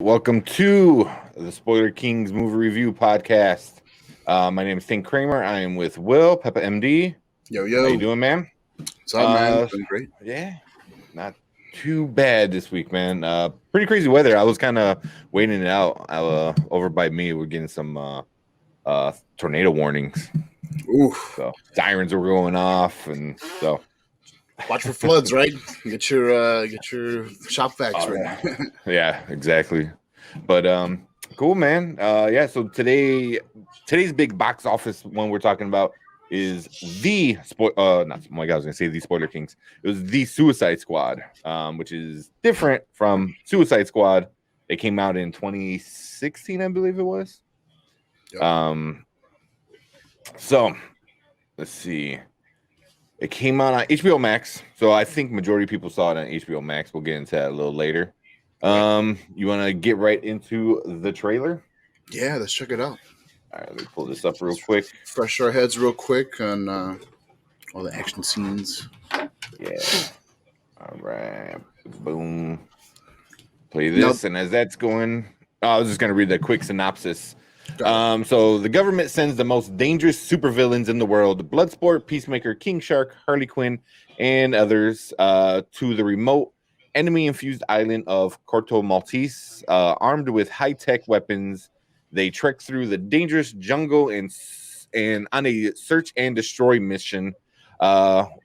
Welcome to the Spoiler Kings movie review podcast. My name is Tankcramer. I am with Will Peppa MD. Yo, How you yo. doing, man? What's up, man? Doing great. Yeah, not too bad this week, man. Pretty crazy weather. I was kind of waiting it out. Over by me, we're getting some tornado warnings. Oof. So sirens were going off, and so Watch for floods, right? Get your shop facts ready. yeah, exactly. But cool, man. Yeah. So today's big box office one we're talking about is the not oh my god, I was gonna say the Spoiler Kings. It was the Suicide Squad, which is different from Suicide Squad. It came out in 2016, I believe it was. Yep. So let's see. It came out on HBO Max, so I think majority of people saw it on HBO Max. We'll get into that a little later. You want to get right into the trailer? Yeah, let's check it out. All right, let me pull this up real quick. Fresh our heads real quick on all the action scenes. Yeah. All right. Boom. Play this, and as that's going, I was just going to read the quick synopsis. So the government sends the most dangerous supervillains in the world, Bloodsport, Peacemaker, King Shark, Harley Quinn, and others to the remote enemy-infused island of Corto Maltese. Armed with high-tech weapons, they trek through the dangerous jungle and on a search and destroy mission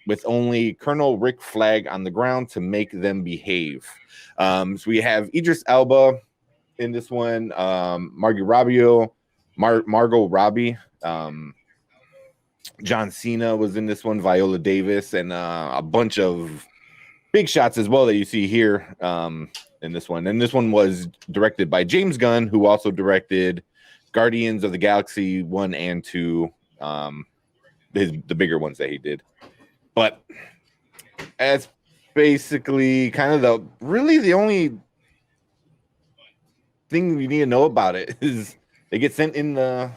with only Colonel Rick Flag on the ground to make them behave. So we have Idris Elba in this one, Margot Robbie, John Cena was in this one, Viola Davis, and a bunch of big shots as well that you see here in this one. And this one was directed by James Gunn, who also directed Guardians of the Galaxy 1 and 2, the bigger ones that he did. But that's basically kind of the only thing you need to know about it is they get sent into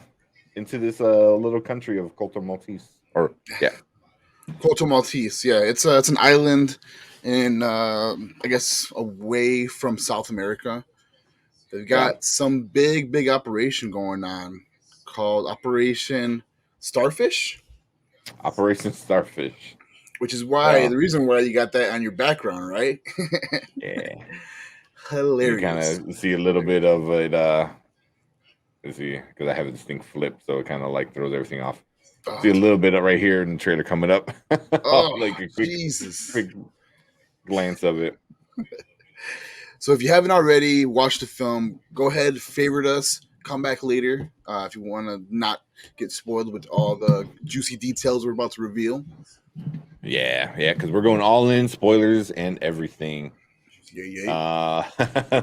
this little country of Corto Maltese. Corto Maltese. Yeah, it's an island in I guess away from South America. They've got some big operation going on called Operation Starfish. Operation Starfish. Which is why the reason why you got that on your background, right? Yeah. Hilarious. You kind of see a little bit of it. Let's see, because I have this thing flipped, so it kind of like throws everything off. See a little bit of right here in the trailer coming up. Like a quick glance of it. So if you haven't already watched the film, go ahead, favorite us, come back later if you want to not get spoiled with all the juicy details we're about to reveal. Yeah, because we're going all in, spoilers and everything. Yeah.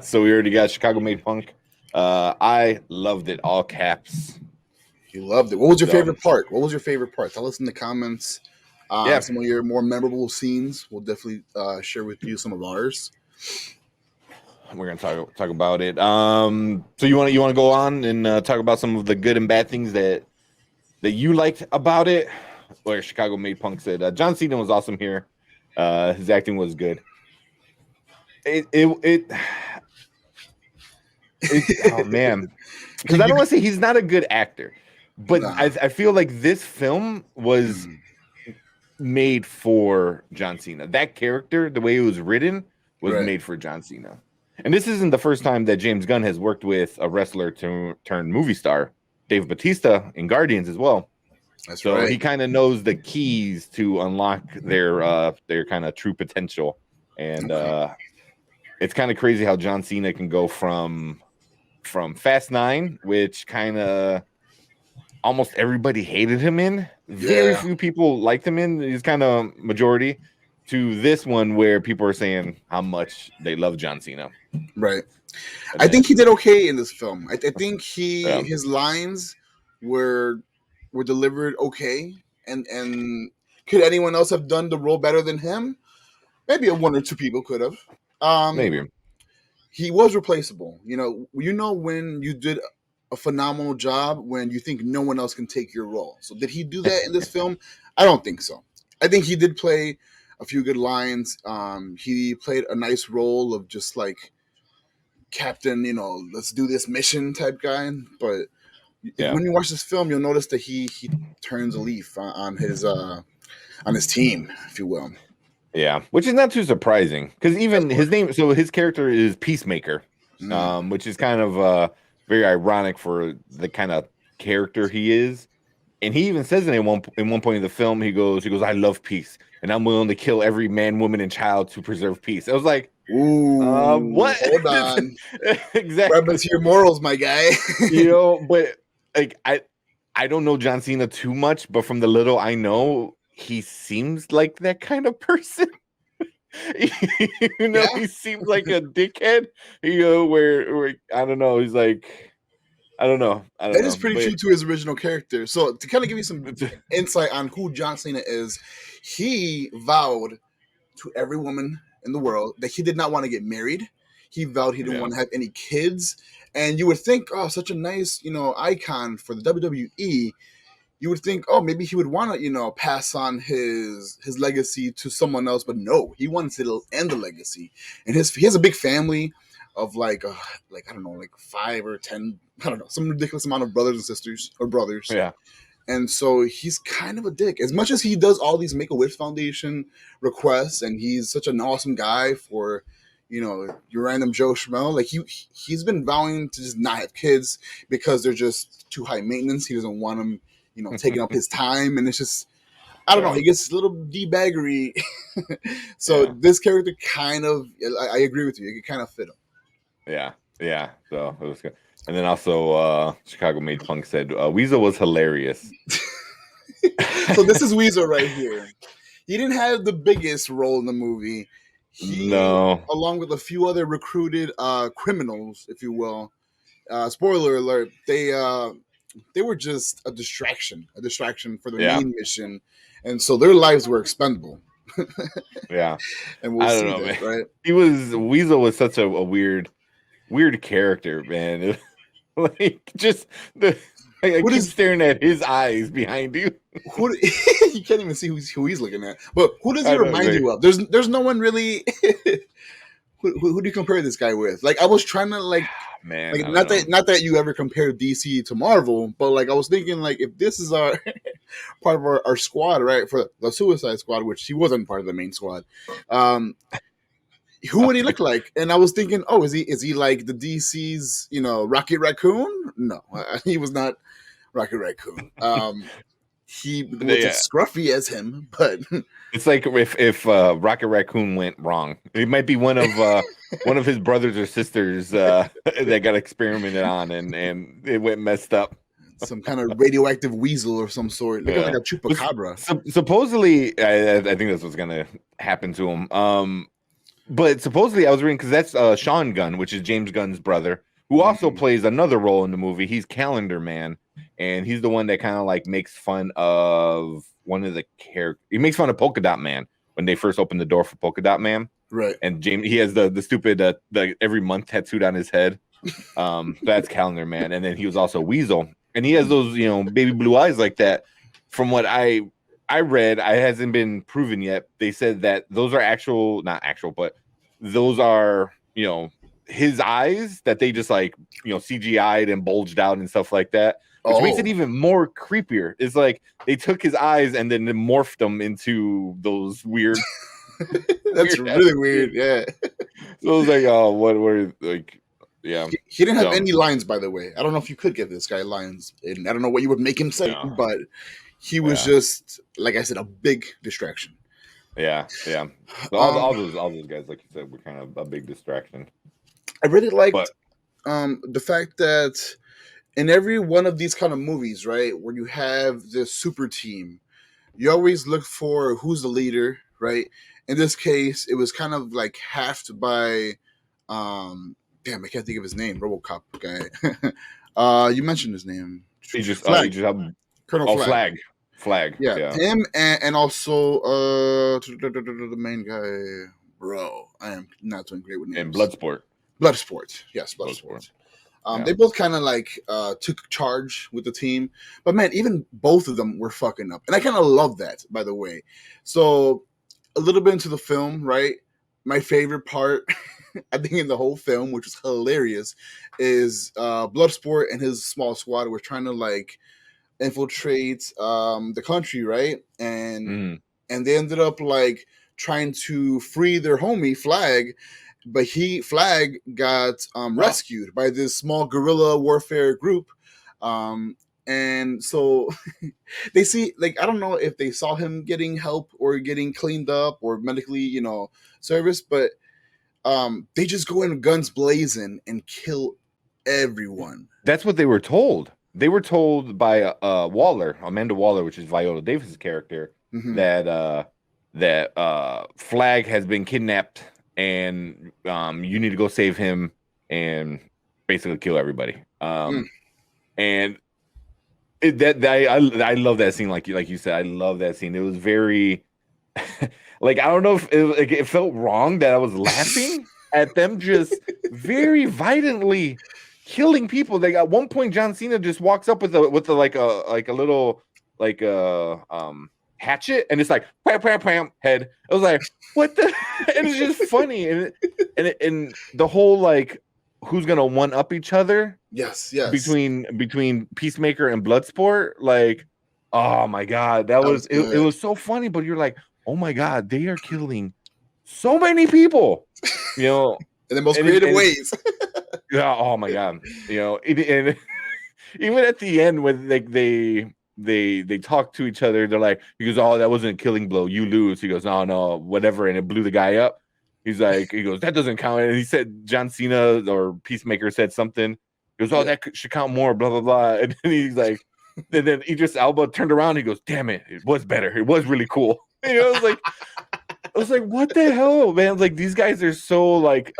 So we already got Chicago Made Punk. I loved it, all caps. You loved it. What was your favorite part? Tell us in the comments. Some of your more memorable scenes. We'll definitely share with you some of ours. We're gonna talk about it. So you want to go on and talk about some of the good and bad things that you liked about it? Where Chicago Made Punk said John Cena was awesome here. His acting was good. Oh man, because I don't want to say he's not a good actor, but I feel like this film was made for John Cena. That character, the way it was written, was made for John Cena. And this isn't the first time that James Gunn has worked with a wrestler turned movie star, Dave Bautista in Guardians as well. So he kind of knows the keys to unlock their kind of true potential. And it's kind of crazy how John Cena can go from Fast 9, which kind of almost everybody hated him in. Very few people liked him in. He's kind of majority. To this one where people are saying how much they love John Cena. Right. I think he did okay in this film. I think his lines were delivered okay. And could anyone else have done the role better than him? Maybe one or two people could have. Maybe. He was replaceable. You know when you did a phenomenal job when you think no one else can take your role. So did he do that in this film? I don't think so. I think he did play a few good lines. He played a nice role of just like captain, let's do this mission type guy. But Yeah. when you watch this film, you'll notice that he turns a leaf on his team, if you will. Yeah, which is not too surprising because even his name, so his character is Peacemaker, which is kind of very ironic for the kind of character he is. And he even says it in one point in the film, he goes, I love peace, and I'm willing to kill every man, woman, and child to preserve peace. I was like, what? Hold on, exactly. Grab into your morals, my guy. But like I don't know John Cena too much, but from the little I know, he seems like that kind of person. Yeah. He seems like a dickhead. Where I don't know. He's like, I don't know. That is pretty true to his original character. So to kind of give you some insight on who John Cena is, he vowed to every woman in the world that he did not want to get married. He vowed he didn't want to have any kids. And you would think, oh, such a nice, icon for the WWE. You would think, oh, maybe he would want to, pass on his legacy to someone else. But no, he wanted to end the legacy. And he has a big family of like I don't know, like 5 or 10, I don't know, some ridiculous amount of brothers and sisters or brothers. Yeah. And so he's kind of a dick. As much as he does all these Make-A-Wish Foundation requests, and he's such an awesome guy for, your random Joe Schmo, like he's been vowing to just not have kids because they're just too high maintenance. He doesn't want them, taking up his time, and it's just, I don't know. He gets a little debaggery. So this character kind of, I agree with you. It could kind of fit him. Yeah. So it was good. And then also, Chicago Made Punk said Weasel was hilarious. So this is Weasel right here. He didn't have the biggest role in the movie. Along with a few other recruited criminals, if you will. Spoiler alert: they were just a distraction for the main mission, and so their lives were expendable. Yeah, and we'll see that, right? Weasel was such a weird character, man. Like just I keep staring at his eyes behind you. You can't even see who he's looking at. But who does he remind you of? There's no one really. Who do you compare this guy with? Like I was trying to not that you ever compare DC to Marvel, but like I was thinking like if this is our part of our squad, right, for the Suicide Squad, which he wasn't part of the main squad. Who would he look like? And I was thinking, oh, is he like the DC's, Rocket Raccoon? No, he was not Rocket Raccoon. He was as scruffy as him, but it's like if Rocket Raccoon went wrong, it might be one of his brothers or sisters that got experimented on, and it went messed up. Some kind of radioactive weasel or some sort, looking like a chupacabra. Supposedly, I think that's what's gonna happen to him. But supposedly, I was reading because that's Sean Gunn, which is James Gunn's brother, who also plays another role in the movie. He's Calendar Man, and he's the one that kind of like makes fun of one of the characters. He makes fun of Polkadot Man when they first opened the door for Polkadot Man, right? And James, he has the stupid the every month tattooed on his head. That's Calendar Man, and then he was also Weasel, and he has those baby blue eyes like that. From what I read, it hasn't been proven yet. They said that those are not actual, but those are, his eyes that they just like, CGI'd and bulged out and stuff like that, which makes it even more creepier. It's like they took his eyes and then morphed them into those weird. That's really weird. Yeah. So I was like, oh, what were like, yeah. He didn't have any lines, by the way. I don't know if you could give this guy lines, and I don't know what you would make him say, but he was just, like I said, a big distraction. Yeah. So all those guys, like you said, were kind of a big distraction. I really liked the fact that in every one of these kind of movies, right, where you have this super team, you always look for who's the leader, right? In this case, it was kind of like halved by, I can't think of his name, RoboCop guy. You mentioned his name. Colonel Flag. Flag. Yeah. Him and also the main guy, bro. I am not doing great with names. And Bloodsport. Yes, Bloodsport. They both kind of like took charge with the team, but man, even both of them were fucking up, and I kind of love that, by the way. So a little bit into the film, right? My favorite part I think in the whole film, which was hilarious, is Bloodsport and his small squad were trying to like infiltrate the country, right? Mm. And they ended up like trying to free their homie Flag, but Flag got rescued by this small guerrilla warfare group. Um, and so they see, like, I don't know if they saw him getting help or getting cleaned up or medically, service, but they just go in guns blazing and kill everyone. That's what they were told. They were told by Waller, Amanda Waller, which is Viola Davis's character, that Flag has been kidnapped and you need to go save him and basically kill everybody. And I love that scene, like you said. I love that scene. It was very like, I don't know if it felt wrong that I was laughing at them just very violently killing people. Like at one point, John Cena just walks up with a little hatchet, and it's like pam pam pam head. I was like, what the? And it's just funny, and the whole like who's gonna one up each other. Yes. Between Peacemaker and Bloodsport, like, oh my god, that was it was so funny. But you're like, oh my god, they are killing so many people, in the most creative ways. Yeah, oh my god, and even at the end when they talk to each other, they're like, he goes, oh, that wasn't a killing blow, you lose. He goes, no, whatever, and it blew the guy up. He goes, that doesn't count. And he said John Cena or Peacemaker said something. He goes, oh, that should count more, blah blah blah. And then he's like, and then Idris Elba turned around. He goes, damn it was better. It was really cool. I was like, what the hell, man? Like, these guys are so like,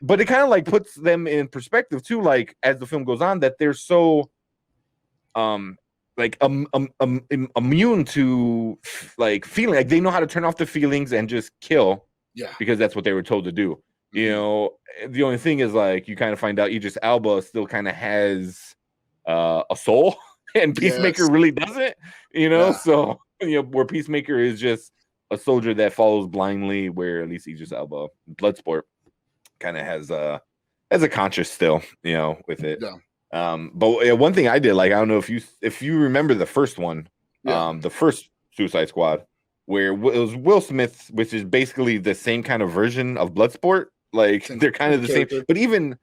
but it kind of like puts them in perspective too. Like as the film goes on, that they're so, immune to like feeling. Like they know how to turn off the feelings and just kill. Yeah, because that's what they were told to do. The only thing is like you kind of find out Idris Elba still kind of has a soul, and Peacemaker really doesn't. So where Peacemaker is just a soldier that follows blindly, where at least Idris Elba, Bloodsport, kind of has a conscience still, with it. Yeah. But one thing I did, like, I don't know if you remember the first one, the first Suicide Squad, where it was Will Smith, which is basically the same kind of version of Bloodsport. Like they're kind of the same, but even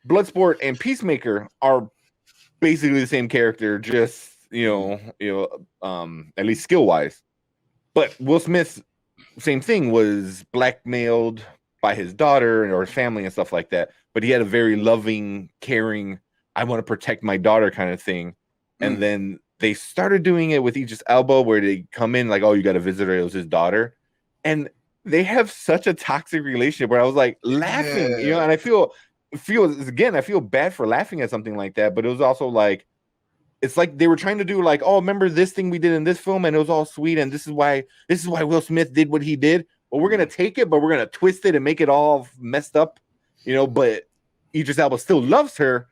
Bloodsport and Peacemaker are basically the same character, just at least skill wise. But Will Smith, same thing, was blackmailed by his daughter or his family and stuff like that. But he had a very loving, caring, I want to protect my daughter kind of thing. And then they started doing it with Idris Elba, where they come in like, oh, you got a visitor. It was his daughter. And they have such a toxic relationship where I was like laughing, and I feel bad for laughing at something like that. But it was also like, it's like they were trying to do like, oh, remember this thing we did in this film, and it was all sweet, and this is why Will Smith did what he did. But we're gonna take it, but we're gonna twist it and make it all messed up, But Idris Elba still loves her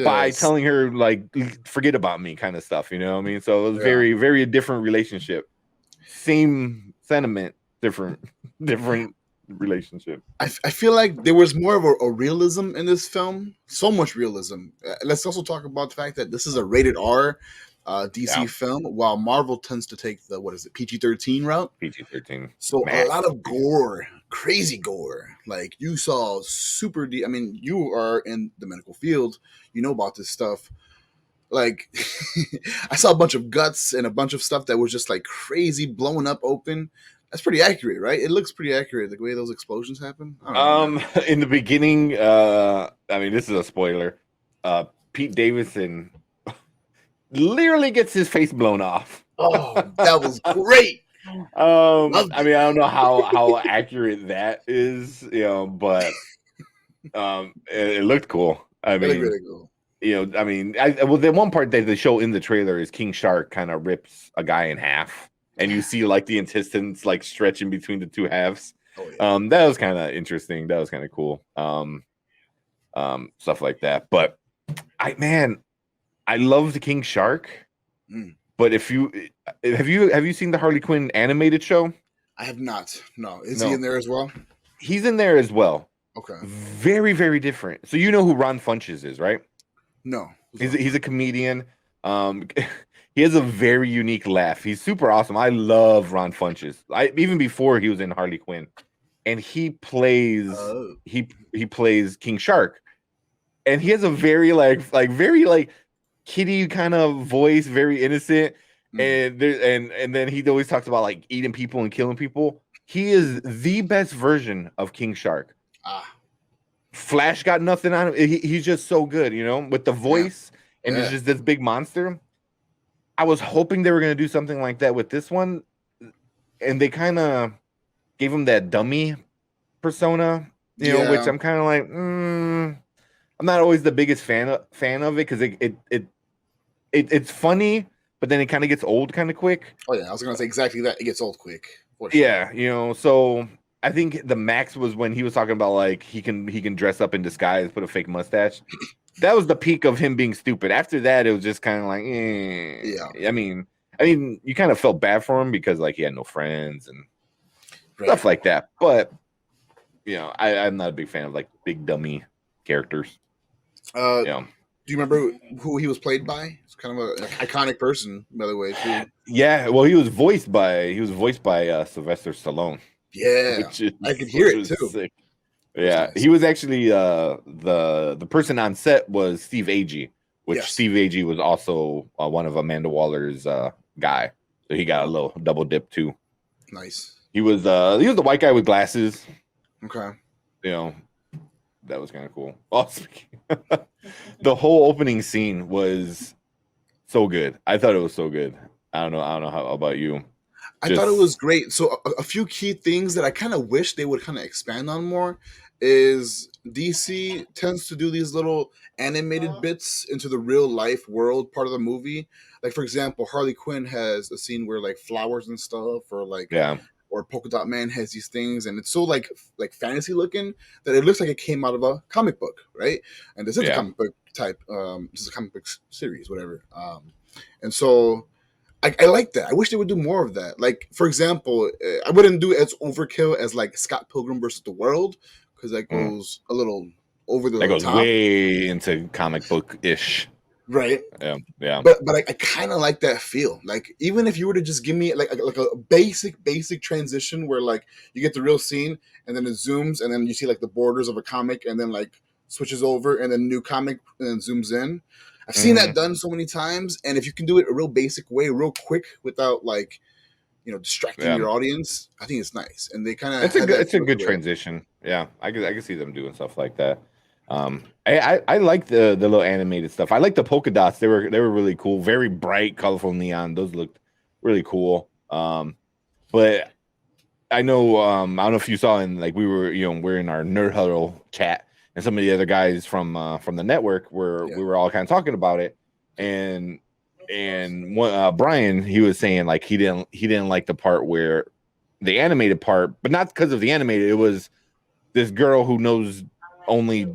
by telling her like, forget about me, kind of stuff. You know what I mean? So it was very, very different relationship. Same sentiment, different relationship. I feel like there was more of a realism in this film. So much realism. Let's also talk about the fact that this is a rated R DC film, while Marvel tends to take the PG-13 route. PG-13. So a lot of gore, crazy gore. Like you saw super deep. I mean, you are in the medical field. You know about this stuff. Like I saw a bunch of guts and a bunch of stuff that was just like crazy blown up open. That's pretty accurate, right? It looks pretty accurate, the way those explosions happen. In the beginning, I mean, this is a spoiler. Pete Davidson literally gets his face blown off. Oh, that was great. I mean, I don't know how accurate that is, but it looked cool. I mean, really cool. I mean, the one part that they show in the trailer is King Shark kind of rips a guy in half. And you see like the intestines like stretching between the two halves. Oh, yeah. That was kind of interesting. That was kind of cool. Stuff like that. But I love the King Shark. But have you seen the Harley Quinn animated show? I have not. No. Is he in there as well? He's in there as well. Okay. Very, very different. So you know who Ron Funches is, right? No. He's a comedian. Um, he has a very unique laugh. He's super awesome. I love Ron Funches. Even before he was in Harley Quinn, and he plays he plays King Shark, and he has a very very kitty kind of voice, very innocent, and then he always talks about like eating people and killing people. He is the best version of King Shark. Flash got nothing on him. He's just so good, you know, with the voice and it's just this big monster. I was hoping they were going to do something like that with this one, and they kind of gave him that dummy persona, you know, which I'm kind of like, I'm not always the biggest fan of it because it's funny, but then it kind of gets old kind of quick. Oh yeah, I was gonna say exactly that. It gets old quick. Sure. Yeah, you know, so I think the max was when he was talking about like he can dress up in disguise, put a fake mustache. That was the peak of him being stupid. After that, it was just kind of like, I mean, you kind of felt bad for him because like he had no friends and stuff like that. But you know, I'm not a big fan of like big dummy characters. Do you remember who he was played by? It's kind of an iconic person, by the way, too. Yeah, well, he was voiced by Sylvester Stallone. Yeah, I could hear it too. Sick. Yeah, nice. He was actually the person on set was Steve Agee, which Steve Agee was also one of Amanda Waller's guy, so he got a little double dip too. Nice. He was the white guy with glasses. Okay. You know, that was kind of cool. Also, the whole opening scene was so good. I thought it was so good. I don't know how about you. I thought it was great. So a few key things that I kind of wish they would kind of expand on more is DC tends to do these little animated bits into the real life world part of the movie. Like, for example, Harley Quinn has a scene where like flowers and stuff, or like or Polkadot Man has these things, and it's so like fantasy looking that it looks like it came out of a comic book, right? And this is a comic book type, this is a comic book series, whatever. And so I like that. I wish they would do more of that. Like, for example, I wouldn't do it as overkill as like Scott Pilgrim versus the World, because that goes a little over the top. That goes way into comic book ish. Right. Yeah. But I kind of like that feel. Like, even if you were to just give me like a basic transition where like you get the real scene and then it zooms and then you see like the borders of a comic and then like switches over and then new comic and then zooms in. I've seen that done so many times, and if you can do it a real basic way, real quick, without like, you know, distracting your audience, I think it's nice. And they kind of it's a good transition. Yeah, I can see them doing stuff like that. I like the little animated stuff. I like the polka dots. They were really cool. Very bright, colorful neon. Those looked really cool. But I know I don't know if you saw in like we're in our nerd huddle chat. And some of the other guys from the network we were all kind of talking about it, and Brian, he was saying like he didn't like the part where the animated part, but not because of the animated. It was this girl who knows only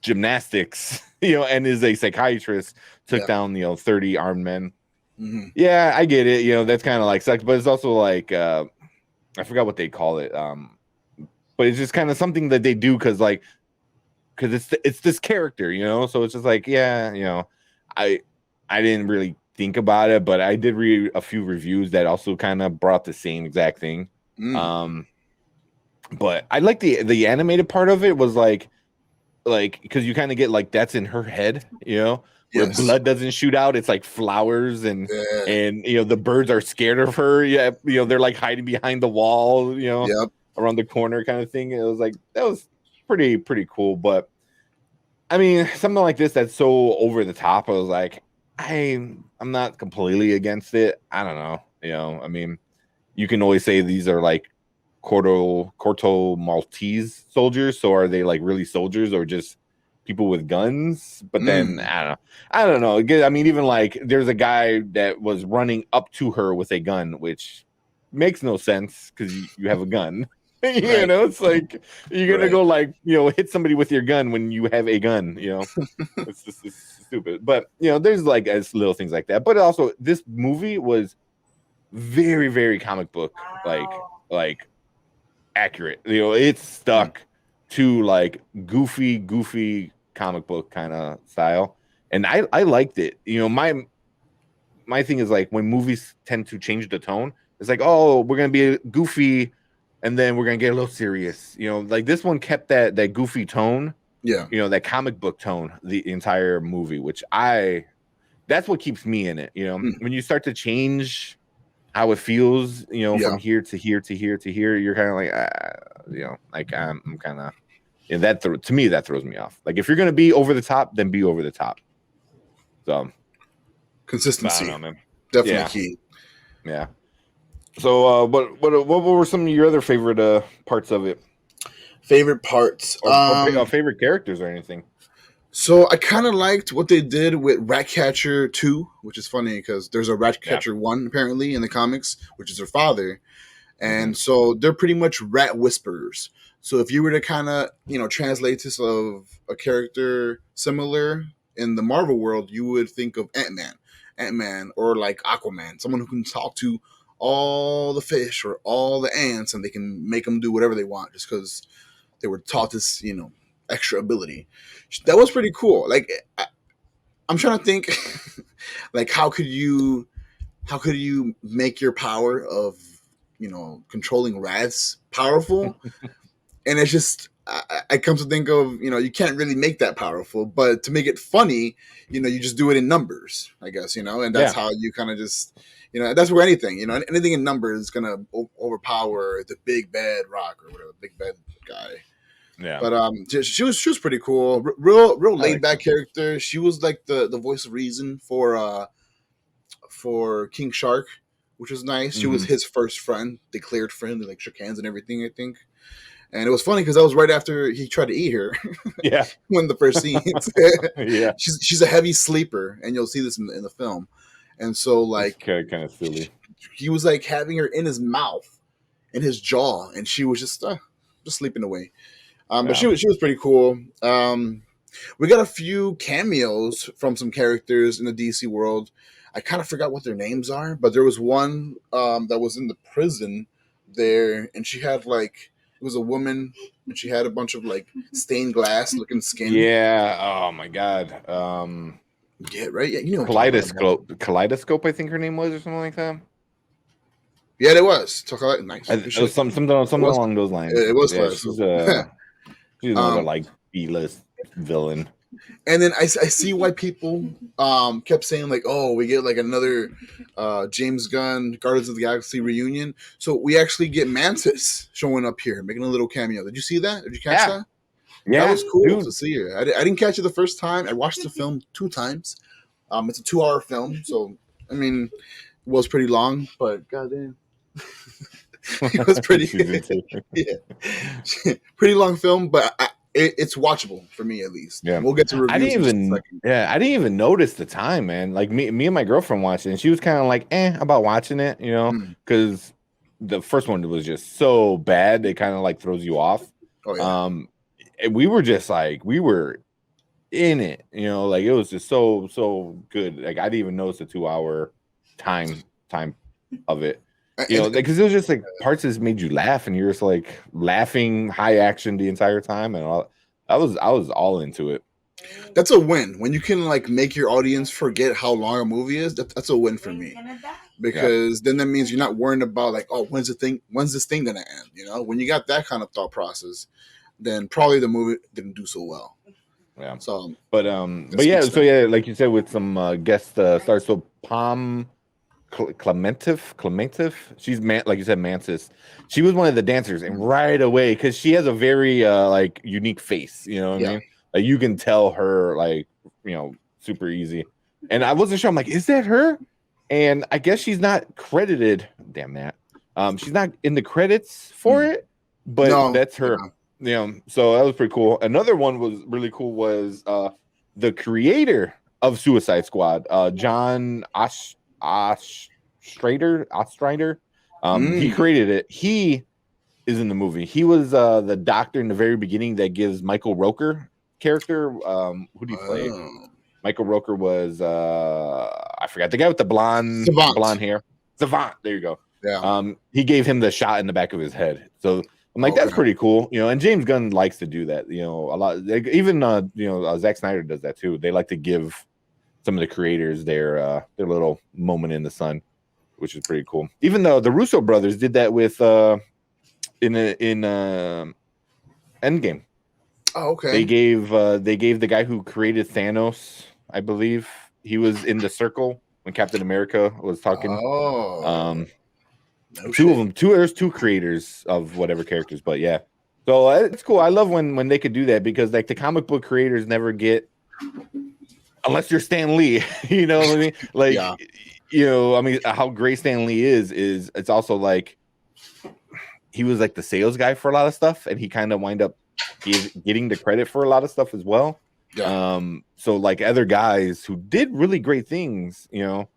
gymnastics, you know, and is a psychiatrist, took down 30 armed men. Mm-hmm. Yeah, I get it. You know, that's kind of like sucks, but it's also like I forgot what they call it. But it's just kind of something that they do because it's this character, you know, so it's just like, you know, I didn't really think about it, but I did read a few reviews that also kind of brought the same exact thing. But I like the animated part of it was like because you kind of get like that's in her head, you know, where blood doesn't shoot out, it's like flowers and you know the birds are scared of her, you know, they're like hiding behind the wall, you know, around the corner kind of thing. It was like that was pretty cool. But I mean, something like this that's so over the top, I was like, I'm not completely against it. I don't know, you know, I mean, you can always say these are like Corto Maltese soldiers, so are they like really soldiers or just people with guns? But then I don't know. I mean, even like there's a guy that was running up to her with a gun, which makes no sense because you have a gun. You know, it's like you're gonna go like, you know, hit somebody with your gun when you have a gun, you know. It's just stupid. But you know, there's like as little things like that. But also this movie was very, very comic book like accurate. It's stuck to like goofy comic book kind of style, and I liked it. My thing is like when movies tend to change the tone, it's like, oh, we're gonna be goofy, and then we're gonna get a little serious. Like this one kept that goofy tone, Yeah. That comic book tone the entire movie, which that's what keeps me in it. When you start to change how it feels, from here to here to here to here, you're kind of like, like I'm kind of, to me that throws me off. Like if you're gonna be over the top, then be over the top. So consistency, I don't know, man. Definitely key. Yeah. So, what were some of your other favorite parts of it? Favorite parts, or favorite characters or anything? So I kind of liked what they did with Ratcatcher 2, which is funny because there's a Ratcatcher 1 apparently in the comics, which is her father. And so they're pretty much rat whisperers. So if you were to kind of, translate this of a character similar in the Marvel world, you would think of Ant-Man, or like Aquaman, someone who can talk to all the fish or all the ants, and they can make them do whatever they want just because they were taught this, extra ability. That was pretty cool. Like I'm trying to think, like how could you make your power of controlling rats powerful? And it's just I come to think of you can't really make that powerful, but to make it funny, you just do it in numbers, I guess, and that's how you kind of just that's where anything anything in numbers is gonna overpower the big bad rock or whatever, big bad guy. Yeah, but she was pretty cool. Real laid back character. She was like the voice of reason for King Shark, which was nice. She was his first friend, declared friend. They like shook hands and everything, I think. And it was funny because that was right after he tried to eat her. Yeah, one of the first scenes. Yeah, she's a heavy sleeper, and you'll see this in the film. And so like kind of silly. He was like having her in his mouth, in his jaw, and she was just sleeping away. But she was pretty cool. We got a few cameos from some characters in the DC world. I kind of forgot what their names are, but there was one that was in the prison there, and she had like, it was a woman, and she had a bunch of like stained glass looking skin. Yeah. Oh my god. Yeah. Right. Yeah. Kaleidoscope. I think her name was, or something like that. Yeah, it was. Nice. It was something along those lines. It was. Yeah, she's another like B-list villain. And then I see why people kept saying like, oh, we get like another James Gunn Guardians of the Galaxy reunion. So we actually get Mantis showing up here, making a little cameo. Did you see that? Did you catch that? Yeah, that was cool to see her. I didn't catch it the first time. I watched the film 2 times. It's a 2-hour film, so I mean, it was pretty long, but goddamn. It was pretty pretty long film, but it's watchable for me at least. Yeah, we'll get to reviews. I didn't even notice the time, man. Like me and my girlfriend watched it, and she was kind of like, about watching it, because the first one was just so bad, it kind of like throws you off. Oh, yeah. And we were just like, we were in it, like it was just so good. Like I didn't even notice the 2-hour time of it. Because it was just like parts that made you laugh, and you're just like laughing, high action the entire time, and all. I was all into it. That's a win when you can like make your audience forget how long a movie is. That's a win for me, because then that means you're not worrying about like, oh, when's this thing gonna end? When you got that kind of thought process, then probably the movie didn't do so well. Yeah. So, but yeah, like you said, with some guest stars. So Clementif. She's like you said, Mantis. She was one of the dancers, and right away, because she has a very like unique face. You know what I mean? Like you can tell her like super easy. And I wasn't sure. I'm like, is that her? And I guess she's not credited. Damn that. She's not in the credits for it, but that's her. So that was pretty cool. Another one was really cool was the creator of Suicide Squad, John Ostrander. He created it. He is in the movie. He was the doctor in the very beginning that gives Michael Rooker character. Who do you play? Michael Rooker was I forgot, the guy with the blonde hair. Savant. There you go. Yeah. He gave him the shot in the back of his head. So I'm like, Okay. that's pretty cool, you know. And James Gunn likes to do that, you know, a lot. Like, even you know, Zack Snyder does that too. They like to give some of the creators their little moment in the sun, which is pretty cool. Even though the Russo brothers did that with in Endgame. Oh, okay. They gave the guy who created Thanos, I believe, he was in the circle when Captain America was talking. Oh, There's two creators of whatever characters, but yeah. So it's cool. I love when they could do that, because like the comic book creators never get, unless you're Stan Lee, you know what I mean? Like, yeah. you know, I mean, how great Stan Lee is it's also like he was like the sales guy for a lot of stuff, and he kind of wind up getting the credit for a lot of stuff as well. Yeah. So like other guys who did really great things, you know,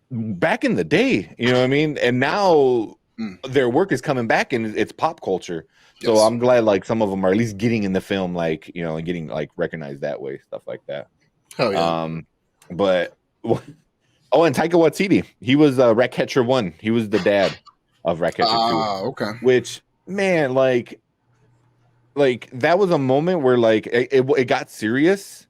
back in the day, you know what I mean? And now their work is coming back, and it's pop culture. So Yes. I'm glad like some of them are at least getting in the film, like, you know, and getting like recognized that way, stuff like that. Hell yeah. But and Taika Waititi, he was Ratcatcher 1. He was the dad of Ratcatcher 2. Okay. Which, man, like that was a moment where like it got serious,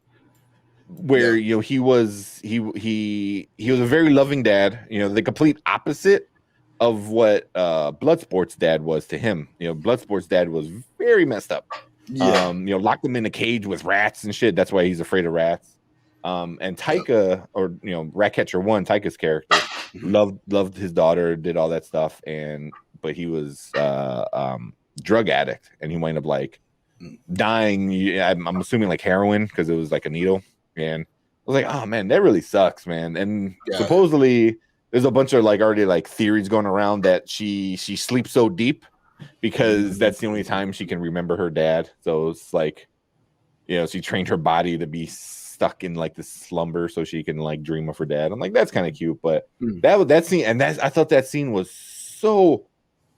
where you know he was a very loving dad, you know, the complete opposite of what Bloodsport's dad was to him. You know, Bloodsport's dad was very messed up. Yeah. You know, locked him in a cage with rats and shit. That's why he's afraid of rats. And Taika, or you know, Ratcatcher 1, Taika's character, loved his daughter, did all that stuff, but he was drug addict, and he wound up like dying. I'm assuming like heroin, because it was like a needle. And I was like, oh man, that really sucks, man. And supposedly there's a bunch of like already like theories going around that she sleeps so deep because that's the only time she can remember her dad. So it's like, you know, she trained her body to be stuck in like this slumber so she can like dream of her dad. I'm like, that's kind of cute. But that scene, and I thought that scene was so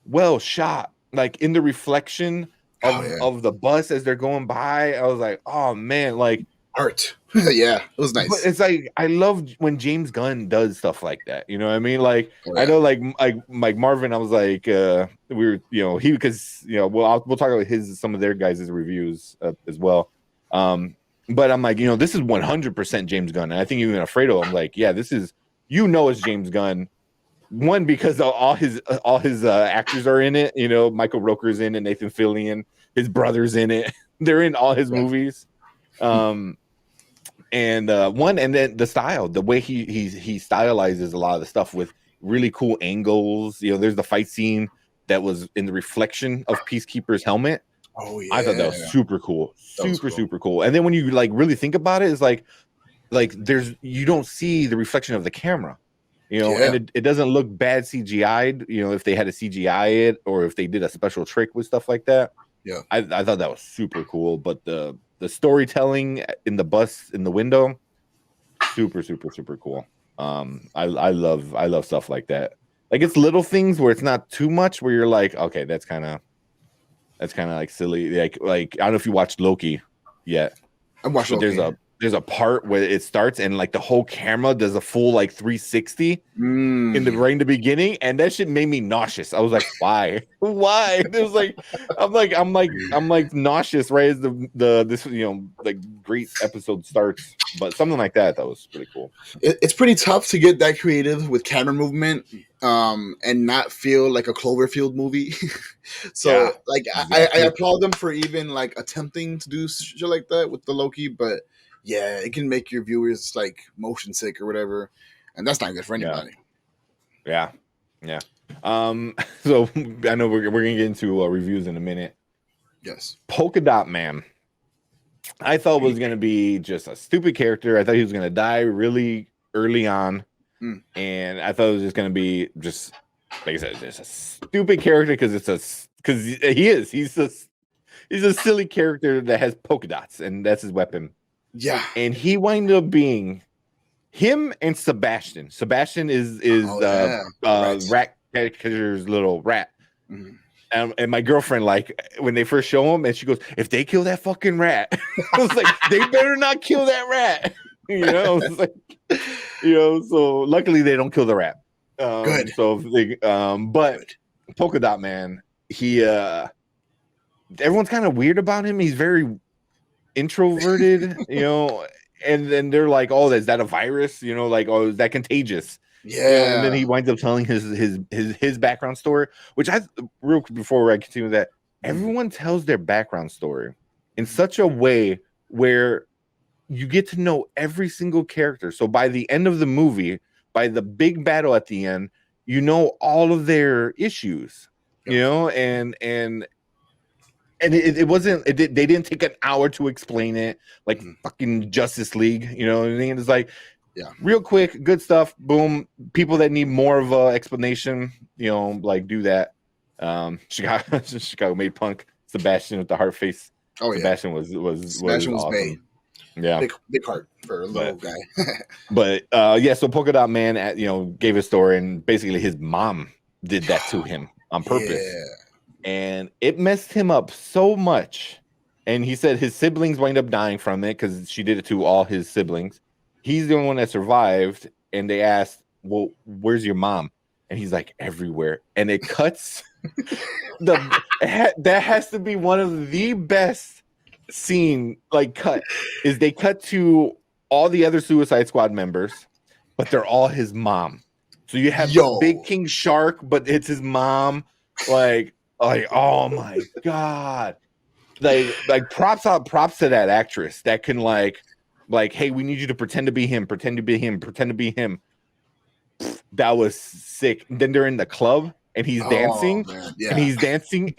well shot, like in the reflection of the bus as they're going by. I was like, oh man, like art. Yeah, it was nice. But it's like, I love when James Gunn does stuff like that, you know what I mean? Like, I know like Marvin, I was like, we were, you know, because, you know, we'll talk about some of their guys' reviews as well. But I'm like, you know, this is 100% James Gunn. And I think even Alfredo, I'm like, yeah, this is, you know, it's James Gunn. One, because all his actors are in it. You know, Michael Rooker's in it, Nathan Fillion, his brother's in it. They're in all his movies. And then the style, the way he stylizes a lot of the stuff with really cool angles. You know, there's the fight scene that was in the reflection of Peacekeeper's helmet. Oh yeah, I thought that was super cool, super cool. And then when you like really think about it, it's like you don't see the reflection of the camera, you know, and it doesn't look bad CGI'd. You know, if they had to CGI it or if they did a special trick with stuff like that. Yeah, I thought that was super cool. But the storytelling in the bus in the window, super cool. I love stuff like that. Like, it's little things where it's not too much, where you're like, okay, that's kind of like silly. Like I don't know if you watched Loki yet. I watched Loki. There's a part where it starts and like the whole camera does a full like 360 in the beginning, and that shit made me nauseous. I was like, why? It was like, I'm like nauseous right as this, you know, like great episode starts. But something like that was pretty cool. It's pretty tough to get that creative with camera movement, and not feel like a Cloverfield movie. So like, exactly. I applaud them for even like attempting to do shit like that with the Loki, but yeah, it can make your viewers like motion sick or whatever, and that's not good for anybody. Yeah. So I know we're gonna get into reviews in a minute. Yes. Polkadot Man, I thought was gonna be just a stupid character. I thought he was gonna die really early on, and I thought it was just gonna be just like I said, just a stupid character because he's a silly character that has polka dots and that's his weapon. Yeah, and he wound up being him and Sebastian. Sebastian is Ratcatcher's little rat. And my girlfriend, like, when they first show him, and she goes, "If they kill that fucking rat," I was like, "They better not kill that rat." You know, it's like, you know. So luckily, they don't kill the rat. Good. So they, but Polkadot Man, he everyone's kind of weird about him. He's very introverted, and then they're like, "Oh, is that a virus?" Like, "Oh, is that contagious?" And then he winds up telling his background story, which real quick before I continue with that, everyone tells their background story in such a way where you get to know every single character. So by the end of the movie, by the big battle at the end, you know all of their issues, and it wasn't, they didn't take an hour to explain it like fucking Justice League, what I mean? It's like, real quick, good stuff, boom. People that need more of a explanation, like, do that. Chicago made Punk, Sebastian with the heart face. Sebastian was awesome. Bay. Yeah, big heart for a little guy. But so Polkadot Man, gave a story, and basically his mom did that to him on purpose. And it messed him up so much. And he said his siblings wind up dying from it because she did it to all his siblings. He's the only one that survived. And they asked, "Well, where's your mom?" And he's like, "Everywhere." And it cuts. That has to be one of the best scene, like, cut, is they cut to all the other Suicide Squad members, but they're all his mom. So you have Big King Shark, but it's his mom. Like, oh my god! Like props to that actress that can like, hey, we need you to pretend to be him, pretend to be him, pretend to be him. That was sick. And then they're in the club and he's dancing,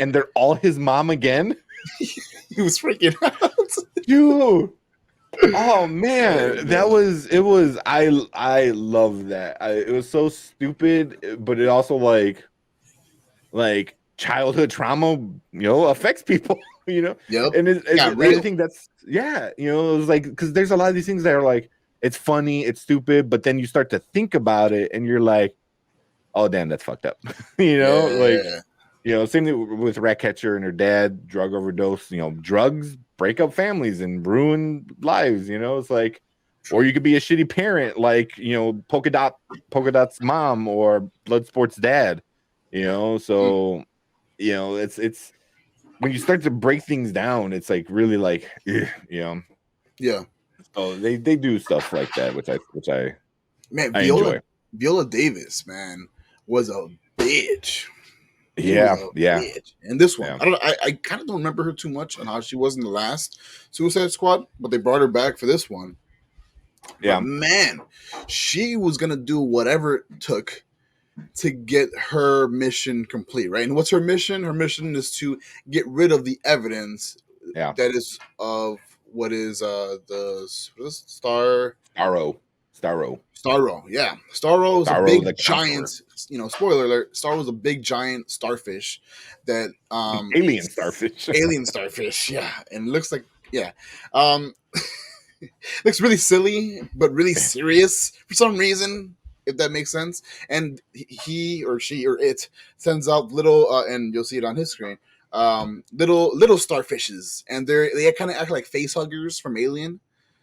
and they're all his mom again. He was freaking out, dude. Oh man, I love that. It was so stupid, but it also like childhood trauma, affects people, and I think that's, it was like, because there's a lot of these things that are like, it's funny, it's stupid, but then you start to think about it and you're like, oh damn, that's fucked up. Same thing with Ratcatcher and her dad, drug overdose. Drugs break up families and ruin lives. It's like, or you could be a shitty parent, like Polkadot's mom or Bloodsport's dad. So it's when you start to break things down, it's like really like, yeah. So they do stuff like that, which I enjoy. Viola Davis, man, was a bitch. Bitch. And this one, I kind of don't remember her too much on how she was in the last Suicide Squad, but they brought her back for this one. But man, she was gonna do whatever it took to get her mission complete, right? And what's her mission? Her mission is to get rid of the evidence that is of what is the Starro. Yeah. Starro is a big giant, spoiler alert, Starro was a big giant starfish that alien starfish. Yeah. And it looks like looks really silly but really serious for some reason, if that makes sense. And he or she or it sends out little and you'll see it on his screen, little starfishes, and they kind of act like face huggers from Alien.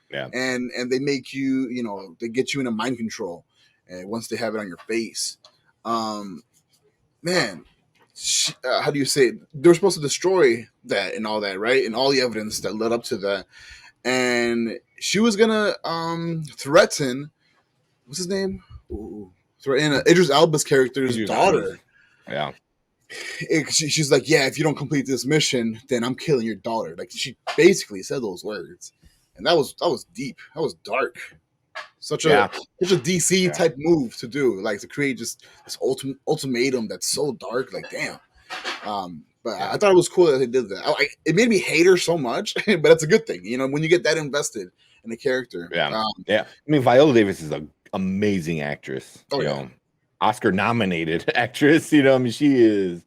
And they make you, they get you into mind control, and once they have it on your face, man, how do you say it? They're supposed to destroy that and all that, right? And all the evidence that led up to that. And she was gonna threaten, what's his name? Threaten Idris Elba's character's daughter. Yeah. She's like, yeah, if you don't complete this mission, then I'm killing your daughter. Like, she basically said those words. And that was deep. That was dark. Such a DC type move to do, like to create just this ultimatum that's so dark. Like, damn. But I thought it was cool that they did that. It made me hate her so much, but that's a good thing, when you get that invested in the character. I mean, Viola Davis is an amazing actress. Oscar nominated actress. I mean, she is.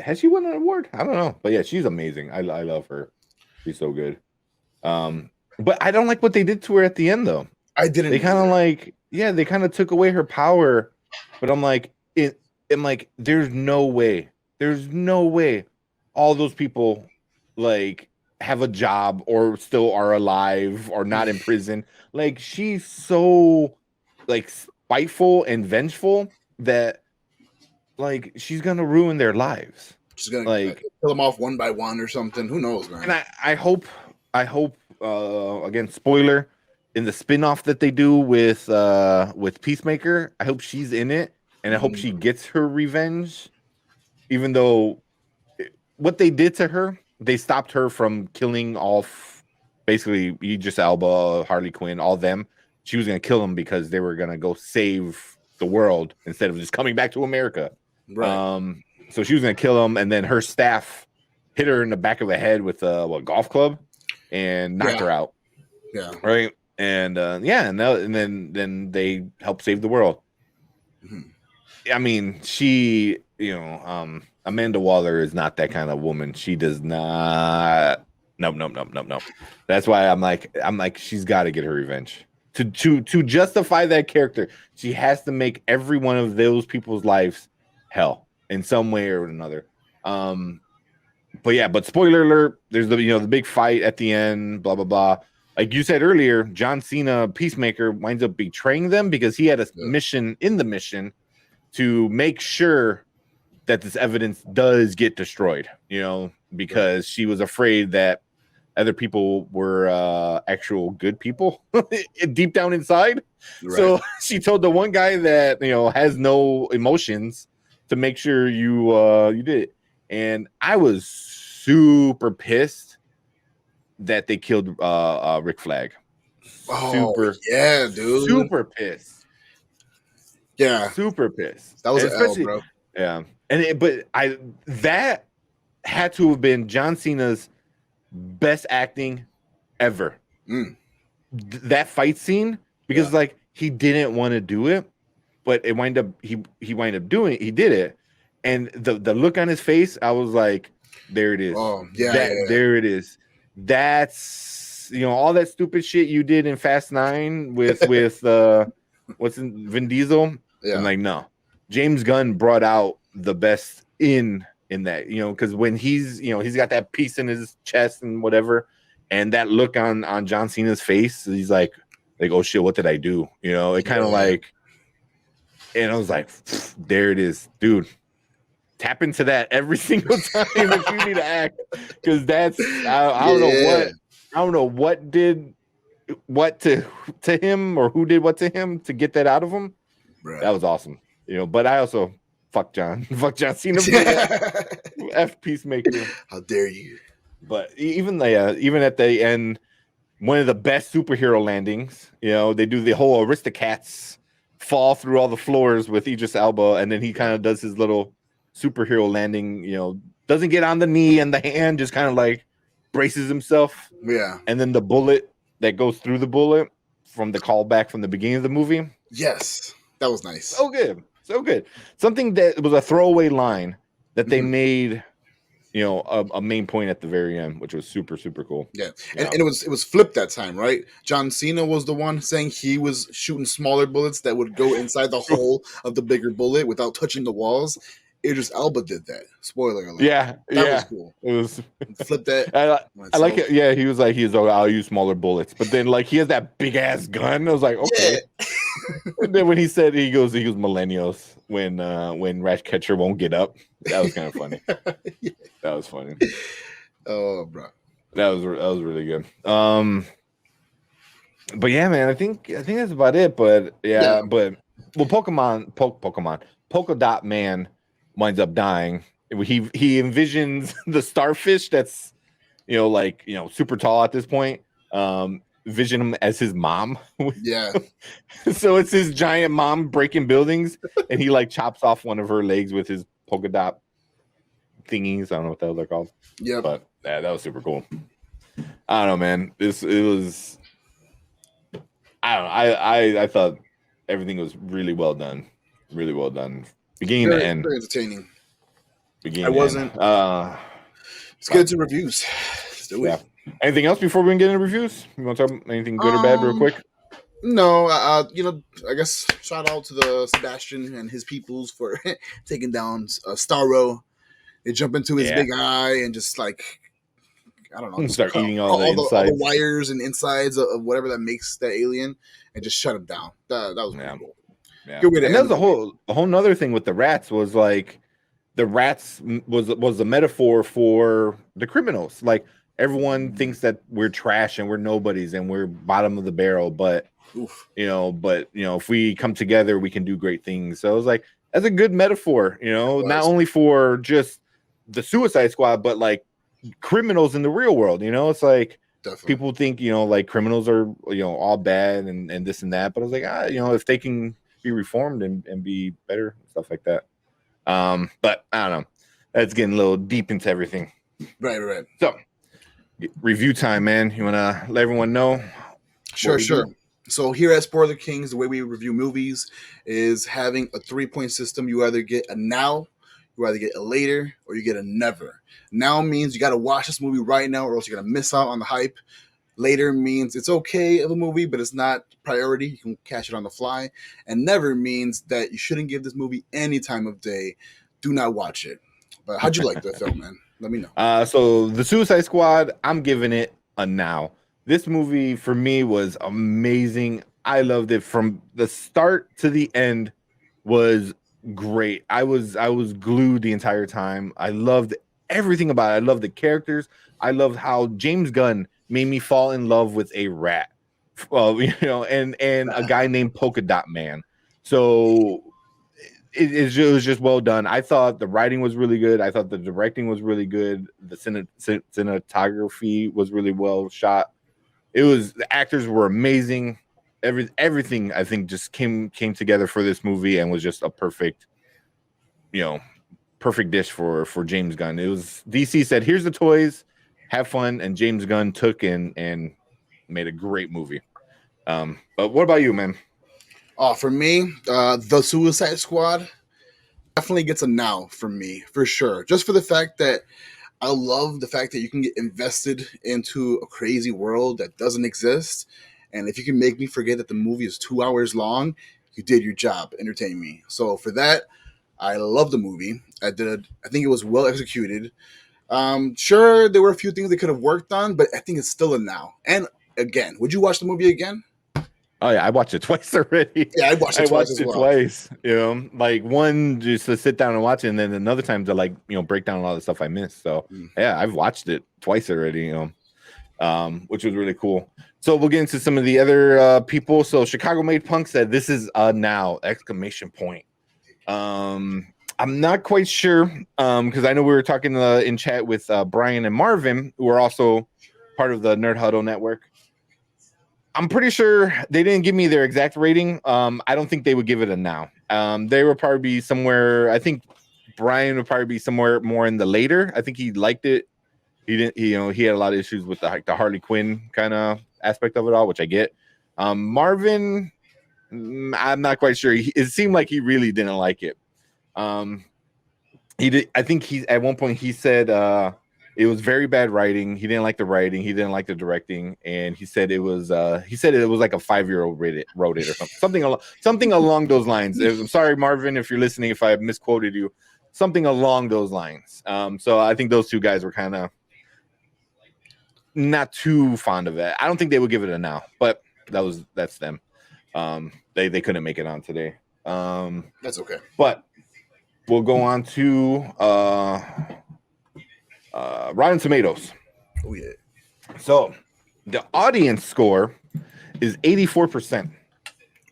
Has she won an award? I don't know, but yeah, she's amazing. I love her. She's so good. But I don't like what they did to her at the end, though. I didn't. They kind of they kind of took away her power. But I'm like, there's no way all those people like have a job or still are alive or not in prison. Like, she's so like spiteful and vengeful that like she's gonna ruin their lives. She's gonna like kill them off one by one or something. Who knows, man? and I hope again, spoiler, in the spin-off that they do with Peacemaker, I hope she's in it, and I hope she gets her revenge, even though what they did to her, they stopped her from killing off basically Idris Elba, Harley Quinn, all them. She was gonna kill them because they were gonna go save the world instead of just coming back to America. Right. So she was gonna kill them, and then her staff hit her in the back of the head with a golf club and knocked her out. Yeah. Right. And and then they helped save the world. Mm-hmm. I mean, she, Amanda Waller is not that kind of woman. She does not. Nope. That's why I'm like, she's got to get her revenge. To justify that character, she has to make every one of those people's lives hell in some way or another. But spoiler alert, there's the big fight at the end, blah blah blah. Like you said earlier, John Cena, Peacemaker, winds up betraying them because he had a mission to make sure that this evidence does get destroyed, because she was afraid that other people were actual good people deep down inside. Right. So she told the one guy that, has no emotions to make sure you did it. And I was super pissed that they killed Rick Flag. Yeah, dude. Super pissed. Yeah. Super pissed. That was an L, bro. Yeah. That had to have been John Cena's best acting ever. That fight scene, because he didn't want to do it, but it wind up he did it. And the look on his face, I was like, there it is. Oh, There it is. That's all that stupid shit you did in Fast 9 with Vin Diesel. Yeah. I'm like, no. James Gunn brought out the best in that, because when he's got that piece in his chest and whatever, and that look on John Cena's face, he's like, oh shit, what did I do? It kind of like, and I was like, there it is, dude. Tap into that every single time if you need to act, because that's I don't know what did what to him or who did what to him to get that out of him. Right. That was awesome, But I also fuck John Cena, F Peacemaker. How dare you? But even at the end, one of the best superhero landings. They do the whole Aristocats fall through all the floors with Idris Elba, and then he kind of does his little superhero landing, doesn't get on the knee and the hand, just kind of like braces himself. Yeah. And then the bullet that goes through the bullet from the callback from the beginning of the movie. Yes. That was nice. So good. Something that was a throwaway line that they made, a main point at the very end, which was super, super cool. Yeah. And it was flipped that time, right? John Cena was the one saying he was shooting smaller bullets that would go inside the hole of the bigger bullet without touching the walls. Idris Elba did that. Spoiler alert. Yeah, that was cool. It was flip that. I like it. Yeah, he was like, I'll use smaller bullets, but then he has that big ass gun. I was like, okay. Yeah. And then when he said he goes millennials when Ratcatcher won't get up, that was kind of funny. Yeah. That was funny. Oh, bro, that was really good. But yeah, man, I think that's about it. But but Polkadot Man winds up dying. He envisions the starfish that's super tall at this point. Vision him as his mom. Yeah. So it's his giant mom breaking buildings, and he chops off one of her legs with his polka dot thingies. I don't know what the hell they're called. Yeah. But that was super cool. I don't know, man. I don't know. I thought everything was really well done. Really well done. Beginning to end. Very entertaining. I wasn't. Let's get into reviews. Let's do it. Anything else before we get into reviews? You want to talk anything good or bad real quick? No, I guess shout out to the Sebastian and his peoples for taking down Starro. They jump into his big eye and just I don't know, start eating all the wires and insides of whatever that makes that alien, and just shut him down. That was pretty cool. Yeah. Good way to end. That was a whole nother thing with the rats was the rats was a metaphor for the criminals. Like everyone thinks that we're trash and we're nobodies and we're bottom of the barrel, but if we come together, we can do great things. So I was like, that's a good metaphor, not only for just the Suicide Squad, but like criminals in the real world. It's like people think, like criminals are, all bad and this and that. But I was like, if they can be reformed and be better, stuff like that. But I don't know. That's getting a little deep into everything. Right. So review time, man. You want to let everyone know? Sure. So here at Spoiler Kings, the way we review movies is having a 3-point system. You either get a now, you either get a later, or you get a never. Now means you got to watch this movie right now, or else you're going to miss out on the hype. Later means it's okay of a movie, but it's not priority. You can catch it on the fly. And never means that you shouldn't give this movie any time of day. Do not watch it. But how'd you like the film, man? Let me know. So the Suicide Squad, I'm giving it a now. This movie for me was amazing. I loved it from the start to the end. Was great. I was glued the entire time. I loved everything about it. I loved the characters. I loved how James Gunn made me fall in love with a rat. Well, and a guy named Polkadot Man. So it was just well done. I thought the writing was really good. I thought the directing was really good. The cinematography was really well shot. The actors were amazing. Everything I think just came together for this movie and was just a perfect dish for James Gunn. It was DC said, "Here's the toys, have fun," and James Gunn took and made a great movie. But what about you, man? For me, the Suicide Squad definitely gets a now from me for sure. Just for the fact that I love the fact that you can get invested into a crazy world that doesn't exist. And if you can make me forget that the movie is 2 hours long, you did your job, entertain me. So for that, I love the movie. I think it was well executed. Sure, there were a few things they could have worked on, but I think it's still a now. And again, would you watch the movie again? Oh yeah, I watched it twice already. Yeah, I watched it twice. Like one just to sit down and watch it, and then another time to break down a lot of the stuff I missed. So yeah, I've watched it twice already. Which was really cool. So we'll get into some of the other people. So Chicago Made Punk said, "This is a now!" ! I'm not quite sure because I know we were talking in chat with Brian and Marvin, who are also part of the Nerd Huddle Network. I'm pretty sure they didn't give me their exact rating. I don't think they would give it a now. They would probably be somewhere. I think Brian would probably be somewhere more in the later. I think he liked it. He didn't. He had a lot of issues with the Harley Quinn kind of aspect of it all, which I get. Marvin, I'm not quite sure. It seemed like he really didn't like it. He did. I think at one point he said it was very bad writing. He didn't like the writing. He didn't like the directing, and he said it was like a 5-year-old wrote it or something along those lines. I'm sorry, Marvin, if you're listening, if I misquoted you, something along those lines. So I think those two guys were kind of not too fond of it. I don't think they would give it a now, but that's them. They couldn't make it on today. That's okay. But we'll go on to Rotten Tomatoes. Oh yeah. So the audience score is 84%.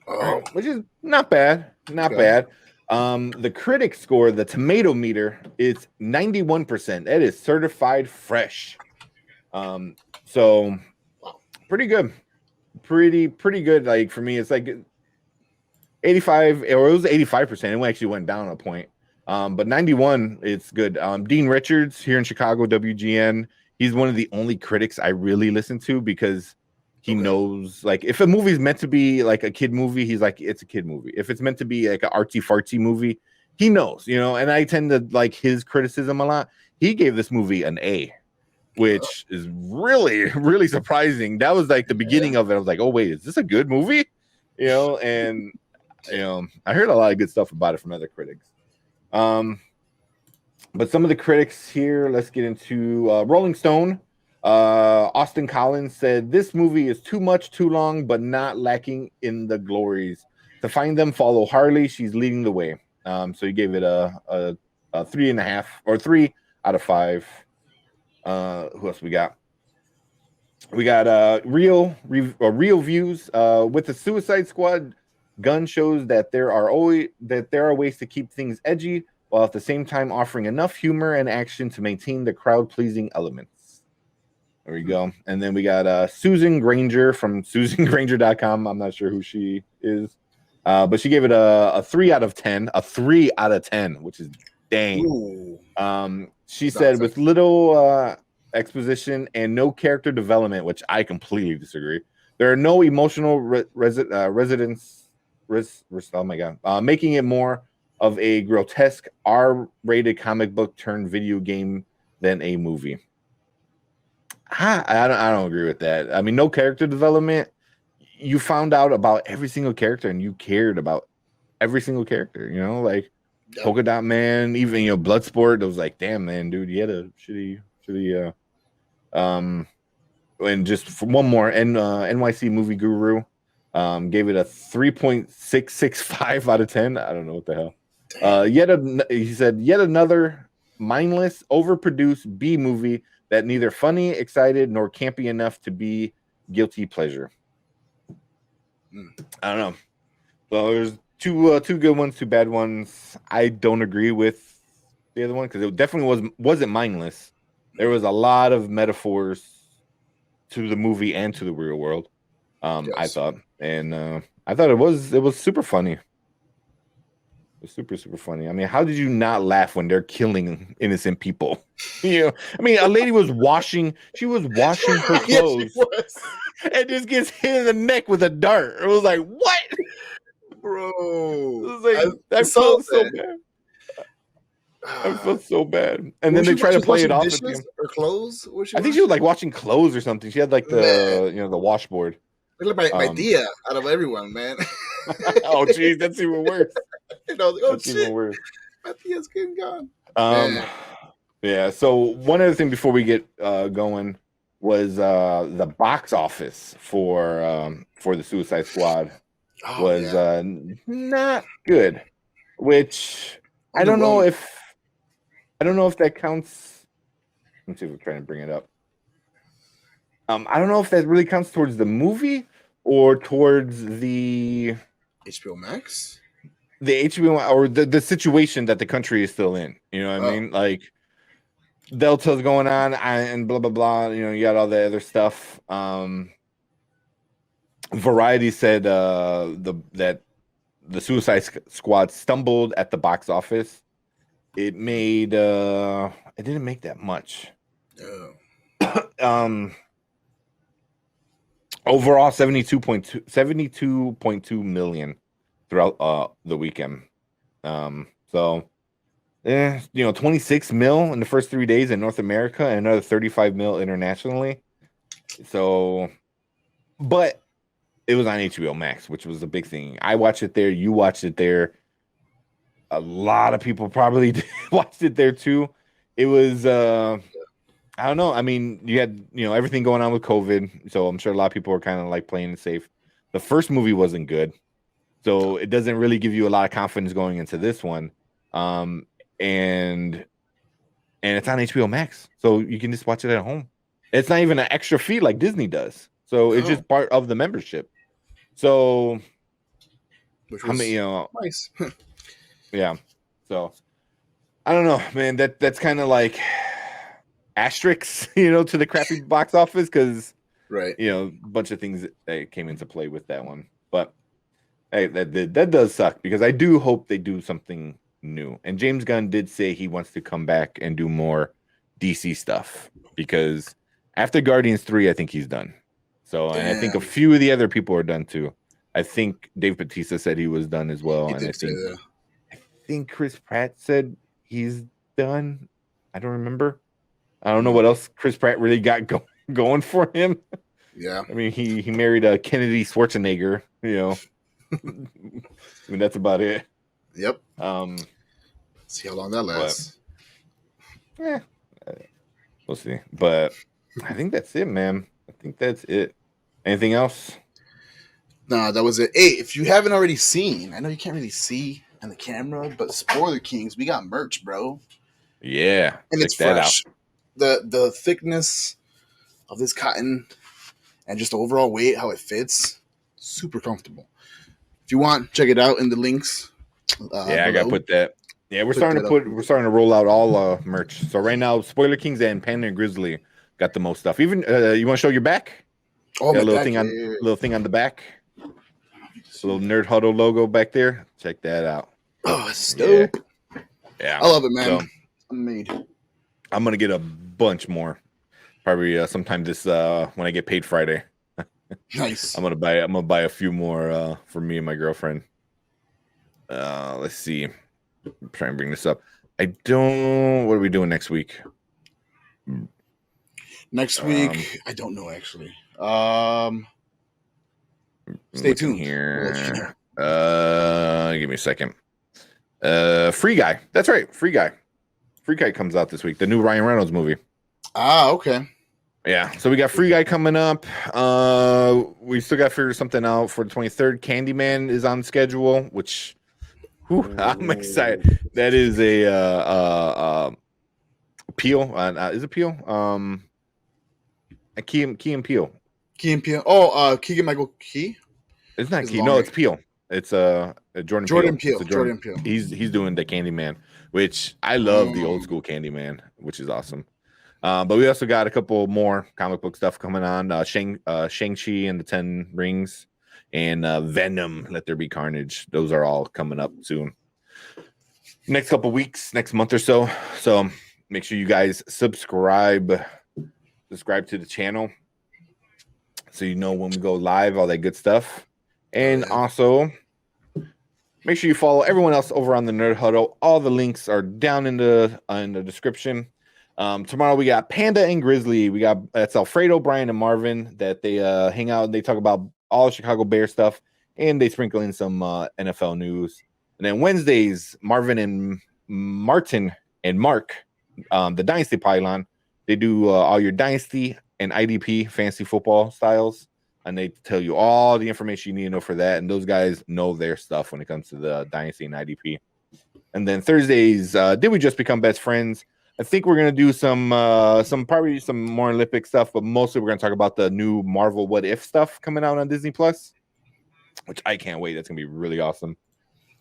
Oh, which is not bad. Not bad. The critic score, the tomato meter, is 91%. That is certified fresh. So pretty good. Pretty good. Like for me, it's like 85, or it was 85%. It actually went down a point. But 91, it's good. Dean Richards here in Chicago, WGN. He's one of the only critics I really listen to because he knows, like, if a movie is meant to be like a kid movie, he's like, it's a kid movie. If it's meant to be like an artsy fartsy movie, he knows, and I tend to like his criticism a lot. He gave this movie an A, which is really, really surprising. That was like the beginning of it. I was like, oh, wait, is this a good movie? And, I heard a lot of good stuff about it from other critics. But some of the critics here, let's get into Rolling Stone. Austin Collins said, this movie is too much, too long, but not lacking in the glories. To find them, follow Harley. She's leading the way. So he gave it a 3.5 or 3 out of 5. Who else we got? We got real views with the Suicide Squad. Gunn shows that there are ways to keep things edgy while at the same time offering enough humor and action to maintain the crowd-pleasing elements. There we go. And then we got Susan Granger from SusanGranger.com. I'm not sure who she is, but she gave it a 3 out of 10, which is dang. Ooh. She said with little exposition and no character development, which I completely disagree. There are no emotional residents. Oh my god, making it more of a grotesque R-rated comic book turned video game than a movie. I don't agree with that. I mean, no character development. You found out about every single character and you cared about every single character. You know, like Polkadot Man, even Bloodsport. It was like, damn man, dude, you had a shitty. And just for one more, NYC Movie Guru gave it a 3.665 out of 10. I don't know what the hell. He said yet another mindless, overproduced B movie that neither funny, excited, nor campy enough to be guilty pleasure. I don't know. Well, there's two good ones, 2 bad ones. I don't agree with the other one because it definitely wasn't mindless. There was a lot of metaphors to the movie and to the real world. Yes. I thought, and I thought it was super funny. It was super funny. I mean, how did you not laugh when they're killing innocent people? I mean, a lady was washing. She was washing her clothes, yes, and just gets hit in the neck with a dart. It was like, what, bro? It was like I felt so bad. I felt so bad. And then they try to play it off at him. Or clothes? I think she was like watching clothes or something. She had like the the washboard. Look like my Dia out of everyone, man. Oh geez, that's even worse. That's even worse. My Dia's getting gone. Yeah. So one other thing before we get going was the box office for the Suicide Squad was not good, which I don't know if that counts. Let's see if we're trying to bring it up. I don't know if that really counts towards the movie or towards the HBO Max, the HBO or the situation that the country is still in. You know what I mean? Like Delta's going on and blah blah blah. You got all the other stuff. Variety said that the Suicide Squad stumbled at the box office. It made it didn't make that much. Overall 72.2 million throughout the weekend. So 26 mil in the first 3 days in North America and another 35 mil internationally. So but it was on HBO Max, which was a big thing. I watched it there, you watched it there. A lot of people probably watched it there too. It was I don't know. I mean, you had everything going on with COVID, so I'm sure a lot of people were kind of like playing it safe. The first movie wasn't good, so it doesn't really give you a lot of confidence going into this one. And it's on HBO Max, so you can just watch it at home. It's not even an extra fee like Disney does, so it's just part of the membership. So, which was nice. Yeah. So I don't know, man. That's kind of like asterisks, to the crappy box office because a bunch of things that came into play with that one. But hey, that does suck because I do hope they do something new. And James Gunn did say he wants to come back and do more DC stuff because after Guardians 3, I think he's done. So and I think a few of the other people are done too. I think Dave Bautista said he was done as well, and I think Chris Pratt said he's done. I don't remember. I don't know what else Chris Pratt really got going for him. Yeah. I mean, he married a Kennedy Schwarzenegger, I mean, that's about it. Yep. See how long that lasts. We'll see. But I think that's it, man. I think that's it. Anything else? Nah, that was it. Hey, if you haven't already seen, I know you can't really see behind the camera. But Spoiler Kings, we got merch, bro. Yeah, and check it's that fresh. out. The thickness of this cotton and just the overall weight, how it fits, super comfortable. If you want, check it out in the links. Yeah, I gotta put that. Yeah, we're starting to roll out all merch. So right now, Spoiler Kings and Panda and Grizzly got the most stuff. Even you want to show your back? Oh, got my a little back, thing on the back. A little Nerd Huddle logo back there. Check that out. Oh, it's dope. Yeah. I love it, man. So, I'm gonna get a bunch more. Probably sometime this when I get paid Friday. Nice. I'm gonna buy a few more for me and my girlfriend. Let's see. I'm trying to bring this up. What are we doing next week? Next week, I don't know actually. Stay tuned here. Give me a second. Free Guy. That's right. Free Guy. Free Guy comes out this week. The new Ryan Reynolds movie. Okay. Yeah. So we got Free Guy coming up. We still got to figure something out for the 23rd. Candyman is on schedule, which I'm excited. That is a Peel. Is it Peel? Key and Peel. Key and Peel. Oh, Keegan Michael Key. It's not Key. No, it's Peel. It's Jordan Peele. Jordan Peele. He's doing the Candyman, which I love the old school Candyman, which is awesome. But we also got a couple more comic book stuff coming on. Shang-Chi and the 10 Rings, and Venom, Let There Be Carnage. Those are all coming up soon. Next couple weeks, next month or so. So make sure you guys subscribe to the channel so you know when we go live, all that good stuff. And also, make sure you follow everyone else over on the Nerd Huddle. All the links are down in the description. Tomorrow we got Panda and Grizzly. That's Alfredo, Brian, and Marvin that they hang out and they talk about all Chicago Bears stuff and they sprinkle in some NFL news. And then Wednesdays, Marvin and Martin and Mark, the Dynasty Pylon, they do all your Dynasty and IDP fantasy football styles. And they tell you all the information you need to know for that. And those guys know their stuff when it comes to the Dynasty and IDP. And then Thursdays, Did We Just Become Best Friends? I think we're going to do some more Olympic stuff, but mostly we're going to talk about the new Marvel What If stuff coming out on Disney Plus, which I can't wait. That's going to be really awesome.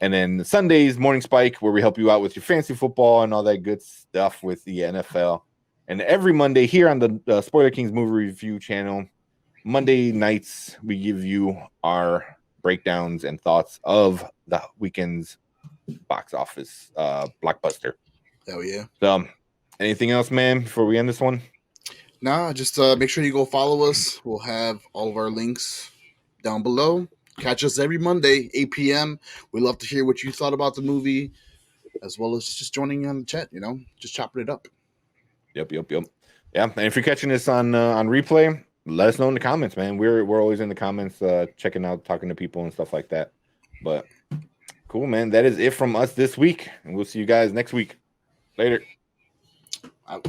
And then Sundays, Morning Spike, where we help you out with your fantasy football and all that good stuff with the NFL. And every Monday here on the Spoiler Kings movie review channel, Monday nights, we give you our breakdowns and thoughts of the weekend's box office blockbuster. Hell yeah. So, anything else, man, before we end this one? Nah, just make sure you go follow us. We'll have all of our links down below. Catch us every Monday, 8 p.m. We love to hear what you thought about the movie, as well as just joining on the chat, just chopping it up. Yep. Yeah, and if you're catching this on replay, let us know in the comments, man. We're always in the comments, checking out, talking to people and stuff like that. But cool, man. That is it from us this week, and we'll see you guys next week. Later. Out.